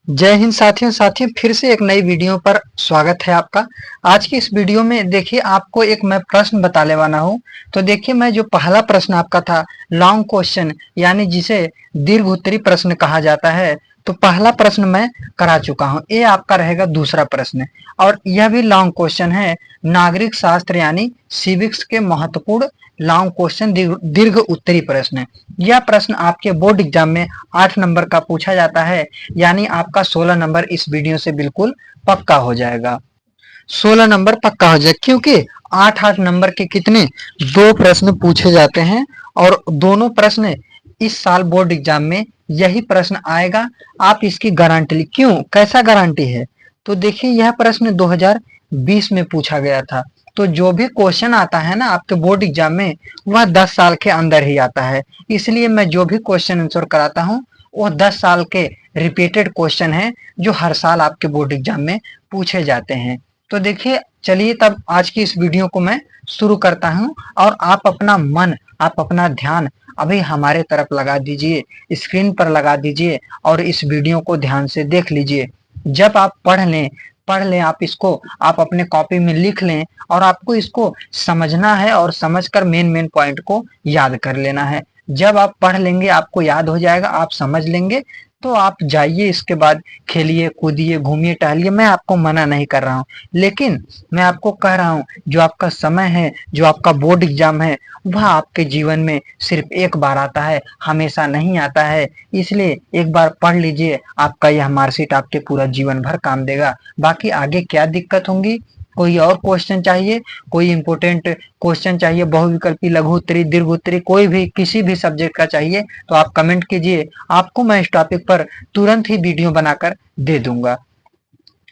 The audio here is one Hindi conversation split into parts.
जय हिंद साथियों फिर से एक नई वीडियो पर स्वागत है आपका। आज की इस वीडियो में देखिए आपको एक मैं प्रश्न बताने वाला हूँ। तो देखिए मैं जो पहला प्रश्न आपका था लॉन्ग क्वेश्चन यानी जिसे दीर्घ उत्तरी प्रश्न कहा जाता है, तो पहला प्रश्न मैं करा चुका हूँ। ये आपका रहेगा दूसरा प्रश्न और यह भी लॉन्ग क्वेश्चन है। नागरिक शास्त्र यानी सिविक्स के महत्वपूर्ण लॉन्ग क्वेश्चन दीर्घ उत्तरी प्रश्न। यह प्रश्न आपके बोर्ड एग्जाम में 8 नंबर का पूछा जाता है, यानी आपका 16 नंबर इस वीडियो से बिल्कुल पक्का हो जाएगा। 16 नंबर पक्का हो जाए क्योंकि 8-8 नंबर के कितने 2 प्रश्न पूछे जाते हैं और दोनों प्रश्न इस साल बोर्ड एग्जाम में यही प्रश्न आएगा। आप इसकी गारंटी ली क्यों, कैसा गारंटी है? तो देखिए यह प्रश्न 2020 में पूछा गया था। तो जो भी क्वेश्चन आता है ना आपके बोर्ड एग्जाम में वह 10 साल के अंदर ही आता है। इसलिए मैं जो भी क्वेश्चन आंसर कराता हूँ वो 10 साल के रिपीटेड क्वेश्चन है जो हर साल आपके बोर्ड एग्जाम में पूछे जाते हैं। तो देखिए चलिए तब आज की इस वीडियो को मैं शुरू करता हूँ और आप अपना मन, आप अपना ध्यान अभी हमारे तरफ लगा दीजिए, स्क्रीन पर लगा दीजिए और इस वीडियो को ध्यान से देख लीजिए। जब आप पढ़ लें आप इसको, आप अपने कॉपी में लिख लें और आपको इसको समझना है और समझकर मेन पॉइंट को याद कर लेना है। जब आप पढ़ लेंगे आपको याद हो जाएगा, आप समझ लेंगे, तो आप जाइए इसके बाद खेलिए, कूदिए, घूमिए, टहलिए। मैं आपको मना नहीं कर रहा हूँ, लेकिन मैं आपको कह रहा हूँ जो आपका समय है, जो आपका बोर्ड एग्जाम है, वह आपके जीवन में सिर्फ एक बार आता है, हमेशा नहीं आता है। इसलिए एक बार पढ़ लीजिए, आपका यह मार्कशीट आपके पूरा जीवन भर काम देगा। बाकी आगे क्या दिक्कत होंगी, कोई और क्वेश्चन चाहिए, कोई इंपोर्टेंट क्वेश्चन चाहिए, बहुविकल्पी, लघु उत्तरी, दीर्घ उत्तरी, कोई भी किसी भी सब्जेक्ट का चाहिए तो आप कमेंट कीजिए, आपको मैं इस टॉपिक पर तुरंत ही वीडियो बनाकर दे दूंगा।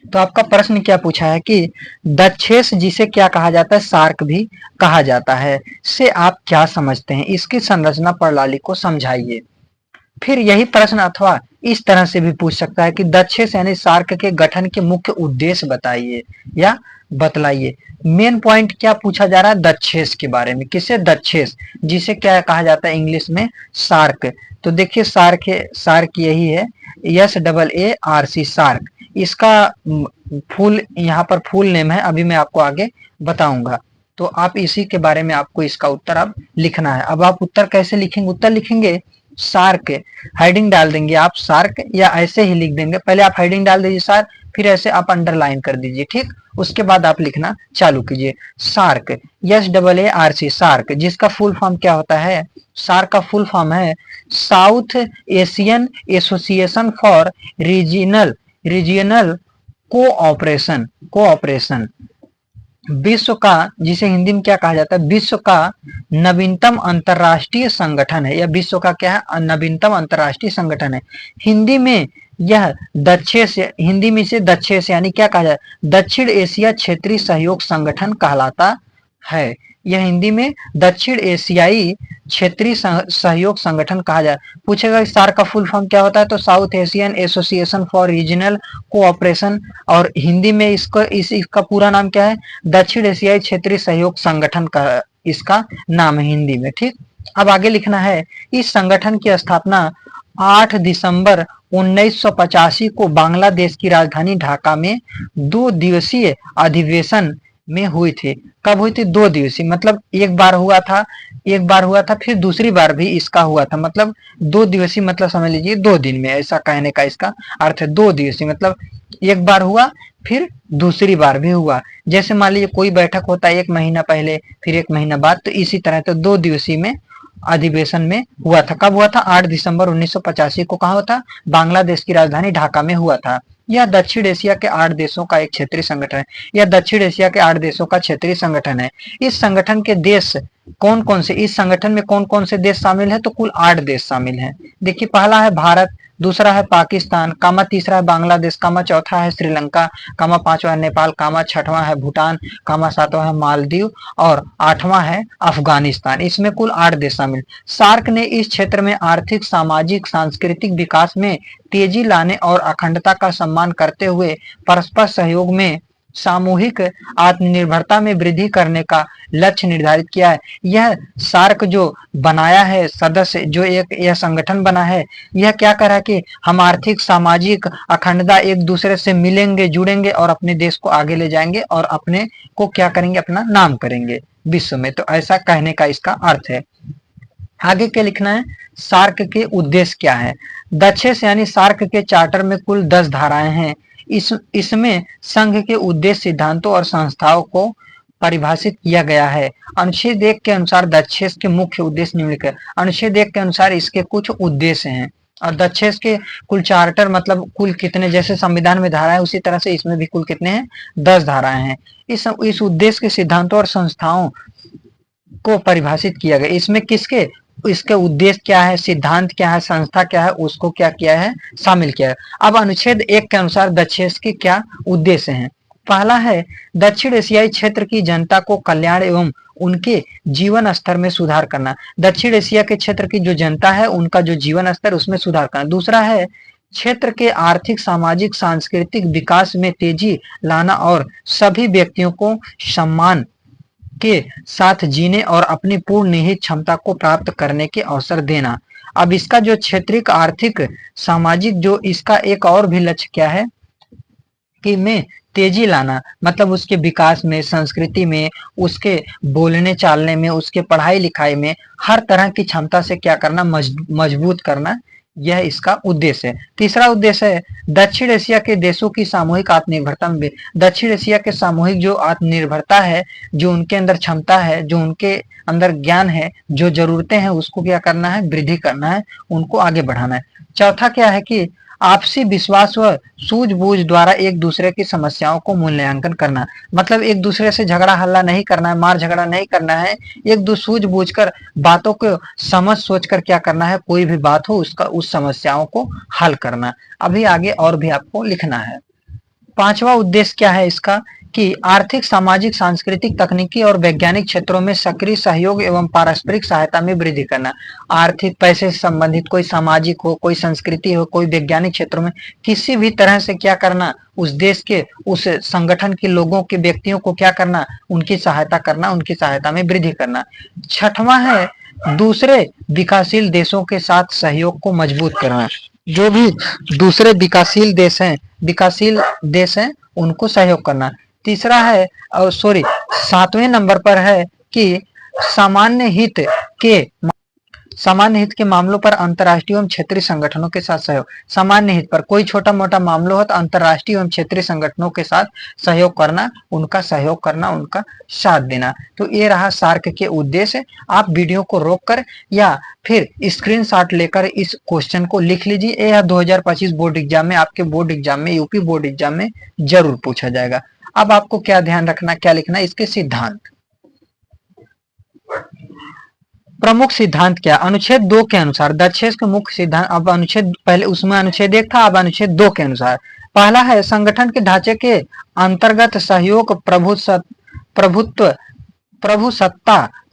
तो आपका प्रश्न क्या पूछा है कि दक्षेस जिसे क्या कहा जाता है, सार्क भी कहा जाता है, से आप क्या समझते हैं, इसकी संरचना प्रणाली को समझाइए। फिर यही प्रश्न अथवा इस तरह से भी पूछ सकता है कि दक्षेस यानी सार्क के गठन के मुख्य उद्देश्य बताइए या बतलाइए। मेन पॉइंट क्या पूछा जा रहा है, दक्षेस के बारे में। किसे? दक्षेस, जिसे क्या कहा जाता है इंग्लिश में, सार्क। तो देखिए सार्क यही है, SAARC, सार्क। इसका फुल यहाँ पर फुल नेम है, अभी मैं आपको आगे बताऊंगा। तो आप इसी के बारे में आपको इसका उत्तर अब लिखना है। अब आप उत्तर कैसे लिखेंगे? उत्तर लिखेंगे सार्क, हेडिंग डाल देंगे आप सार्क, या ऐसे ही लिख देंगे। पहले आप हेडिंग डाल दीजिए सार्क, फिर ऐसे आप अंडरलाइन कर दीजिए, ठीक। उसके बाद आप लिखना चालू कीजिए सार्क, SAARC, सार्क, जिसका फुल फॉर्म क्या होता है? सार्क का फुल फॉर्म है south Asian association for रीजियनल cooperation. विश्व का, जिसे हिंदी में क्या कहा जाता है, विश्व का नवीनतम अंतरराष्ट्रीय संगठन है। यह विश्व का क्या है? नवीनतम अंतरराष्ट्रीय संगठन है। हिंदी में यह हिंदी में इसे दक्षेस यानी क्या कहा जाए, दक्षिण एशिया क्षेत्रीय सहयोग संगठन कहलाता है। यह हिंदी में दक्षिण एशियाई क्षेत्रीय सहयोग संगठन कहा जाए। पूछेगा सार्क का फुल फॉर्म क्या होता है, तो south Asian association for regional cooperation, और हिंदी में इसका पूरा नाम क्या है, दक्षिण एशियाई क्षेत्रीय सहयोग संगठन का इसका नाम है हिंदी में, ठीक। अब आगे लिखना है, इस संगठन की स्थापना 8 दिसंबर 1985 को बांग्लादेश की राजधानी ढाका में 2 दिवसीय अधिवेशन में हुई थी। कब हुई थी? 2 दिवसीय, मतलब एक बार हुआ था, फिर दूसरी बार भी इसका हुआ था। मतलब 2 दिवसीय मतलब समझ लीजिए 2 दिन में, ऐसा कहने का इसका अर्थ है। 2 दिवसीय मतलब एक बार हुआ फिर दूसरी बार भी हुआ। जैसे मान लीजिए कोई बैठक होता है 1 महीना पहले फिर 1 महीना बाद, तो इसी तरह तो 2 दिवसीय में अधिवेशन में हुआ था। कब हुआ था? 8 दिसंबर 1985 को। कहा हुआ था? बांग्लादेश की राजधानी ढाका में हुआ था। यह दक्षिण एशिया के 8 देशों का एक क्षेत्रीय संगठन है। यह दक्षिण एशिया के 8 देशों का क्षेत्रीय संगठन है। इस संगठन के देश कौन कौन से, इस संगठन में कौन कौन से देश शामिल है, तो कुल 8 देश शामिल हैं। देखिए पहला है भारत, दूसरा है पाकिस्तान, कामा तीसरा है बांग्लादेश, कामा चौथा है श्रीलंका, कामा पांचवा है नेपाल, कामा छठवां है भूटान, कामा सातवां है मालदीव और 8वां है अफगानिस्तान। इसमें कुल 8 देश शामिल। सार्क ने इस क्षेत्र में आर्थिक, सामाजिक, सांस्कृतिक विकास में तेजी लाने और अखंडता का सम्मान करते हुए परस्पर सहयोग में सामूहिक आत्मनिर्भरता में वृद्धि करने का लक्ष्य निर्धारित किया है। यह सार्क जो बनाया है सदस्य, जो एक यह संगठन बना है, यह क्या कर रहा है कि हम आर्थिक सामाजिक अखंडता एक दूसरे से मिलेंगे, जुड़ेंगे और अपने देश को आगे ले जाएंगे और अपने को क्या करेंगे, अपना नाम करेंगे विश्व में। तो ऐसा कहने का इसका अर्थ है। आगे क्या लिखना है, सार्क के उद्देश्य क्या है। दक्षेस यानी सार्क के चार्टर में कुल 10 धाराएं हैं। इसमें संघ के उद्देश्य, सिद्धांतों और संस्थाओं को परिभाषित किया गया है। अनुच्छेद 1 के अनुसार दक्षेस के मुख्य उद्देश्य निम्नलिखित है। अनुच्छेद 1 के अनुसार इसके कुछ उद्देश्य हैं और दक्षेस के कुल चार्टर मतलब कुल कितने, जैसे संविधान में धाराएं उसी तरह से इसमें भी कुल कितने हैं, 10 धाराएं हैं। इस उद्देश्य के सिद्धांतों और संस्थाओं को परिभाषित किया गया। इसमें किसके, इसके उद्देश्य क्या है, सिद्धांत क्या है, संस्था क्या है, उसको क्या किया है, शामिल किया है। अब अनुच्छेद 1 के अनुसार दक्षेस के क्या उद्देश्य हैं। पहला है दक्षिण एशियाई क्षेत्र की जनता को कल्याण एवं उनके जीवन स्तर में सुधार करना। दक्षिण एशिया के क्षेत्र की जो जनता है उनका जो जीवन स्तर उसमें सुधार करना। दूसरा है क्षेत्र के आर्थिक, सामाजिक, सांस्कृतिक विकास में तेजी लाना और सभी व्यक्तियों को सम्मान के साथ जीने और अपनी पूर्ण निहित क्षमता को प्राप्त करने के अवसर देना। अब इसका जो क्षेत्रीय, आर्थिक, सामाजिक जो इसका एक और भी लक्ष्य क्या है कि में तेजी लाना, मतलब उसके विकास में, संस्कृति में, उसके बोलने चालने में, उसके पढ़ाई लिखाई में, हर तरह की क्षमता से क्या करना, मजबूत करना, यह इसका उद्देश्य है। तीसरा उद्देश्य है दक्षिण एशिया के देशों की सामूहिक आत्मनिर्भरता में। दक्षिण एशिया के सामूहिक जो आत्मनिर्भरता है, जो उनके अंदर क्षमता है, जो उनके अंदर ज्ञान है, जो जरूरतें हैं, उसको क्या करना है, वृद्धि करना है, उनको आगे बढ़ाना है। चौथा क्या है कि आपसी विश्वास व सूझबूझ द्वारा एक दूसरे की समस्याओं को मूल्यांकन करना। मतलब एक दूसरे से झगड़ा हल्ला नहीं करना है, मार झगड़ा नहीं करना है, एक दूसरे सूझबूझ कर बातों को समझ सोच कर क्या करना है, कोई भी बात हो उसका, उस समस्याओं को हल करना। अभी आगे और भी आपको लिखना है। पांचवा उद्देश्य क्या है इसका कि आर्थिक, सामाजिक, सांस्कृतिक, तकनीकी और वैज्ञानिक क्षेत्रों में सक्रिय सहयोग एवं पारस्परिक सहायता में वृद्धि करना। आर्थिक, पैसे से संबंधित, कोई सामाजिक हो, कोई संस्कृति हो, कोई वैज्ञानिक क्षेत्रों में किसी भी तरह से क्या करना, उस देश के, उस संगठन के लोगों के, व्यक्तियों को क्या करना, उनकी सहायता करना, उनकी सहायता में वृद्धि करना। छठवां है दूसरे विकासशील देशों के साथ सहयोग को मजबूत करना। जो भी दूसरे विकासशील देश हैं उनको सहयोग करना। तीसरा है, और सॉरी 7वें नंबर पर है कि सामान्य हित के मामलों पर अंतर्राष्ट्रीय एवं क्षेत्रीय संगठनों के साथ सहयोग। सामान्य हित पर कोई छोटा मोटा मामला हो तो अंतर्राष्ट्रीय एवं क्षेत्रीय संगठनों के साथ सहयोग करना, उनका सहयोग करना, उनका साथ देना। तो ये रहा सार्क के उद्देश्य। आप वीडियो को रोककर या फिर स्क्रीनशॉट लेकर इस क्वेश्चन को लिख लीजिए। यह 2025 बोर्ड एग्जाम में, आपके बोर्ड एग्जाम में, यूपी बोर्ड एग्जाम में जरूर पूछा जाएगा। अब आपको क्या ध्यान रखना, क्या लिखना, इसके सिद्धांत। प्रमुख सिद्धांत क्या, अनुच्छेद 2 के अनुसार दक्षेस के मुख्य सिद्धांत। अब अनुच्छेद, पहले उसमें अनुच्छेद 1 था, अब अनुच्छेद 2 के अनुसार पहला है संगठन के ढांचे के अंतर्गत सहयोग,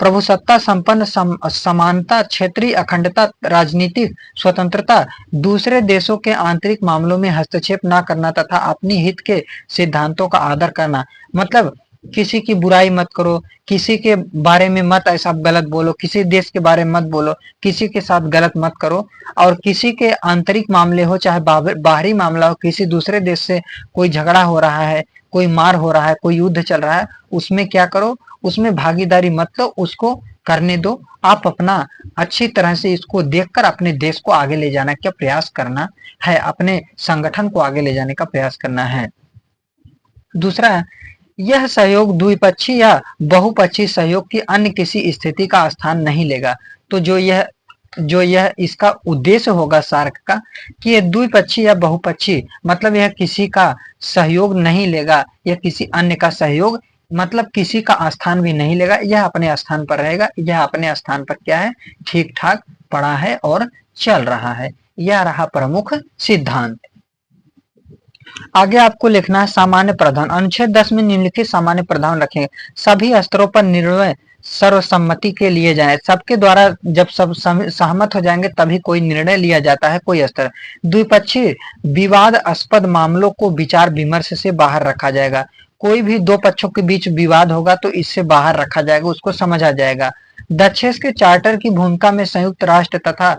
प्रभुसत्ता संपन्न समानता, क्षेत्रीय अखंडता, राजनीतिक स्वतंत्रता, दूसरे देशों के आंतरिक मामलों में हस्तक्षेप न करना तथा अपनी हित के सिद्धांतों का आदर करना। मतलब किसी की बुराई मत करो, किसी के बारे में मत ऐसा गलत बोलो, किसी देश के बारे में मत बोलो, किसी के साथ गलत मत करो, और किसी के आंतरिक मामले हो चाहे बाहरी मामला हो, किसी दूसरे देश से कोई झगड़ा हो रहा है, कोई मार हो रहा है, कोई युद्ध चल रहा है, उसमें क्या करो, उसमें भागीदारी मत लो, उसको करने दो। आप अपना अच्छी तरह से इसको देखकर अपने देश को आगे ले जाने का प्रयास करना है, अपने संगठन को आगे ले जाने का प्रयास करना है। दूसरा, यह सहयोग द्विपक्षीय या बहुपक्षीय सहयोग की अन्य किसी स्थिति का स्थान नहीं लेगा। तो जो यह इसका उद्देश्य होगा सार्क का कि यह द्विपक्षीय या बहुपक्षीय, मतलब यह किसी का सहयोग नहीं लेगा, यह किसी अन्य का सहयोग, मतलब किसी का स्थान भी नहीं लेगा, यह अपने स्थान पर रहेगा। यह अपने स्थान पर क्या है, ठीक ठाक पड़ा है और चल रहा है। यह रहा प्रमुख सिद्धांत। आगे आपको लिखना है सामान्य प्रावधान। अनुच्छेद 10 में निम्नलिखित सामान्य प्रावधान रखेंगे। सभी स्तरों पर निर्णय सर्वसम्मति के लिए जाए। सबके द्वारा जब सब सहमत हो जाएंगे तभी कोई निर्णय लिया जाता है, कोई स्तर। द्विपक्षीय विवादास्पद मामलों को विचार विमर्श से बाहर रखा जाएगा। कोई भी दो पक्षों के बीच विवाद होगा तो इससे बाहर रखा जाएगा, उसको समझा जाएगा। दक्षेस के चार्टर की भूमिका में संयुक्त राष्ट्र तथा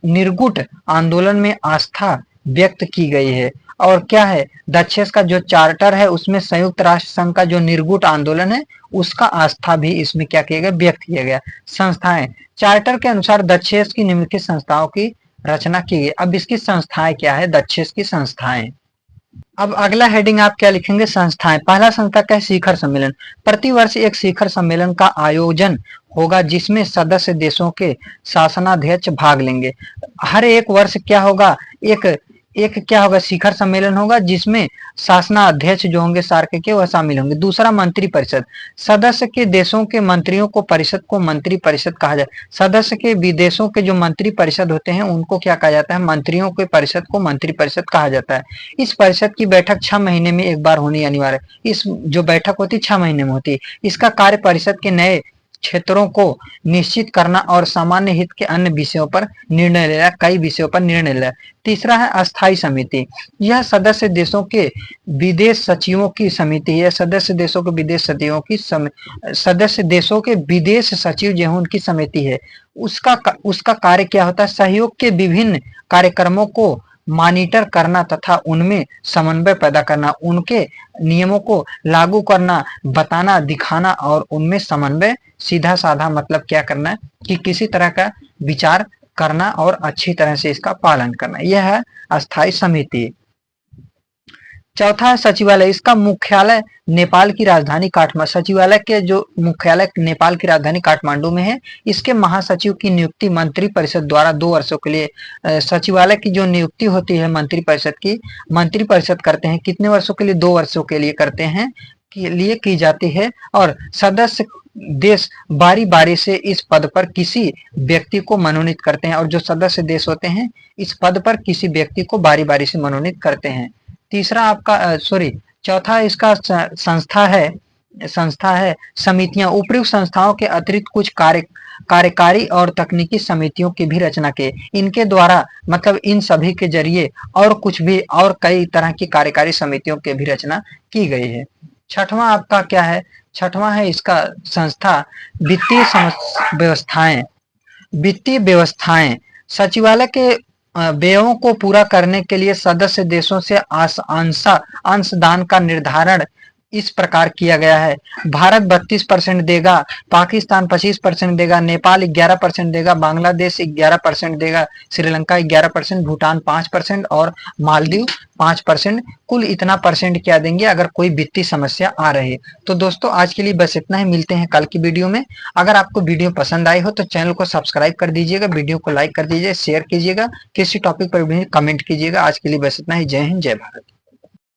निर्गुट आंदोलन में आस्था व्यक्त की गई है। और क्या है, दक्षेस का जो चार्टर है उसमें संयुक्त राष्ट्र संघ का जो निर्गुट आंदोलन है उसका आस्था भी इसमें क्या किया गया, व्यक्त किया गया। संस्थाएं, चार्टर के अनुसार दक्षेस की निम्नलिखित संस्थाओं की रचना की गई। अब इसकी संस्थाएं क्या है, दक्षेस की संस्थाएं। अब अगला हेडिंग आप क्या लिखेंगे, संस्थाएं। पहला संस्था क्या है, शिखर सम्मेलन। प्रतिवर्ष एक शिखर सम्मेलन का आयोजन होगा जिसमें सदस्य देशों के शासनाध्यक्ष भाग लेंगे। हर एक वर्ष क्या होगा, एक एक क्या होगा, शिखर सम्मेलन होगा जिसमें शासनाध्यक्ष जो होंगे सार्क के वह शामिल होंगे। दूसरा, मंत्री परिषद। सदस्य के देशों के मंत्रियों को परिषद को मंत्री परिषद कहा जाए। सदस्य के विदेशों के जो मंत्री परिषद होते हैं उनको क्या कहा जाता है, मंत्रियों के परिषद को मंत्री परिषद कहा जाता है। इस परिषद की बैठक 6 महीने में एक बार होनी अनिवार्य है। इस जो बैठक होती है 6 महीने में होती है। इसका कार्य परिषद के नए क्षेत्रों को निश्चित करना और सामान्य हित के अन्य विषयों पर निर्णय लेना, कई विषयों पर निर्णय लेना। तीसरा है अस्थायी समिति। यह सदस्य देशों के विदेश सचिवों की समिति है। सदस्य देशों के विदेश सचिवों की सदस्य देशों के विदेश सचिव जो है उनकी समिति है। उसका कार्य क्या होता है, सहयोग के विभिन्न कार्यक्रमों को मॉनिटर करना तथा उनमें समन्वय पैदा करना, उनके नियमों को लागू करना, बताना, दिखाना और उनमें समन्वय सीधा साधा मतलब क्या करना है कि किसी तरह का विचार करना और अच्छी तरह से इसका पालन करना। यह है अस्थायी समिति। चौथा है सचिवालय। इसका मुख्यालय नेपाल की राजधानी काठमांडू, सचिवालय के जो मुख्यालय नेपाल की राजधानी काठमांडू में है। इसके महासचिव की नियुक्ति मंत्री परिषद द्वारा 2 वर्षों के लिए, सचिवालय की जो नियुक्ति होती है मंत्री परिषद की, मंत्री परिषद करते हैं कितने वर्षों के लिए, 2 वर्षों के लिए करते हैं, के लिए की जाती है। और सदस्य देश बारी बारी से इस पद पर किसी व्यक्ति को मनोनीत करते हैं और जो सदस्य देश होते हैं इस पद पर किसी व्यक्ति को बारी बारी से मनोनीत करते हैं। तीसरा आपका चौथा इसका संस्था है समितियां। उपयुक्त संस्थाओं के अतिरिक्त कुछ कार्यकारी और तकनीकी समितियों की भी रचना की। इनके द्वारा मतलब इन सभी के जरिए और कुछ भी और कई तरह की कार्यकारी समितियों की भी रचना की गई है। छठवां आपका क्या है, छठवां है इसका संस्था वित्तीय व्यवस्थाएं। वित्तीय व्यवस्थाएं सचिवालय के व्ययों को पूरा करने के लिए सदस्य देशों से अंशदान का निर्धारण इस प्रकार किया गया है। भारत 32% देगा, पाकिस्तान 25% देगा, नेपाल 11% देगा, बांग्लादेश 11% देगा, श्रीलंका 11%, भूटान 5% और मालदीव 5%। कुल इतना परसेंट क्या देंगे अगर कोई वित्तीय समस्या आ रही। तो दोस्तों आज के लिए बस इतना ही, मिलते हैं कल की वीडियो में। अगर आपको वीडियो पसंद आई हो तो चैनल को सब्सक्राइब कर दीजिएगा, वीडियो को लाइक कर दीजिए, शेयर कीजिएगा, किसी टॉपिक पर भी कमेंट कीजिएगा। आज के लिए बस इतना ही। जय हिंद, जय भारत।